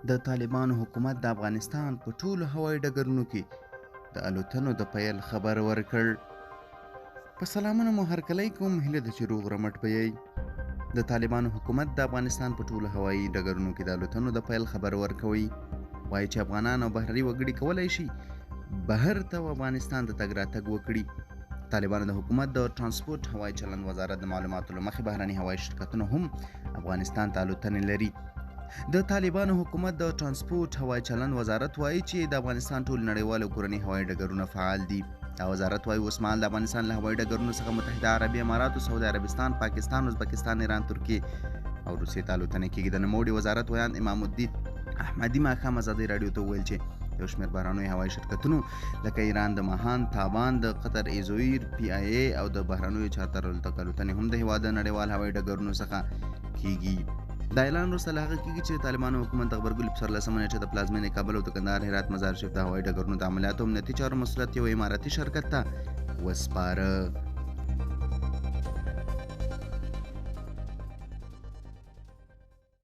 د طالبانو حکومت د افغانستان په ټولو هوایي ډګرونو کې د الوتنو د پیل خبر ورکړ. په سلامونه مو هرکلی کوم، هیله ده چې روغ رمټ به یئ. د طالبانو حکومت د افغانستان په ټولو هوایي ډګرونو کې د الوتنو د پیل خبر ورکوي. وایي چې افغانان او بهرني وګړي کولی شي بهر ته افغانستان ته تګ راتګ وکړي. طالبانو د حکومت د ترانسپورټ هوایي چلند وزارت د معلوماتو له مخې بهرني هوایي شرکتونه هم افغانستان ته الوتنې لري. د طالبانو حکومت د ترانسپورټ هوایي چلند وزارت وایي چې د افغانستان ټول نړیوال او کورني هوایي ډګرونه فعال دي. دا وزارت وایي اوس مهال د افغانستان له هوایي ډګرونو څخه متحده عربي امارات، سعودي عربستان، پاکستان، ازبکستان، ایران، ترکیې او روسیې ته الوتنې کېږي. د نوموړي وزارت ویاند امام الدین احمدي ماښام ازادۍ راډیو ته وویل چې یو شمېر بهرنیو هوایي شرکتونو لکه ایران د ماهان، تابان، د قطر ایزویر، پی آی ای او د بهرنیو چارتر الوتنې هم د هېواد د نړیوال هوایي ډګرونو څخه کېږي. دا اعلان وروسته له هغه کېږي چې طالبانو حکومت د غبرګولي په 14مه نېټه د پلازمېنې کابل او د کندهار، هرات، مزار شریف د هوایي ډګرونو د عملیاتو امنیتي چارو مسؤلیت یو اماراتي شرکت ته وسپاره.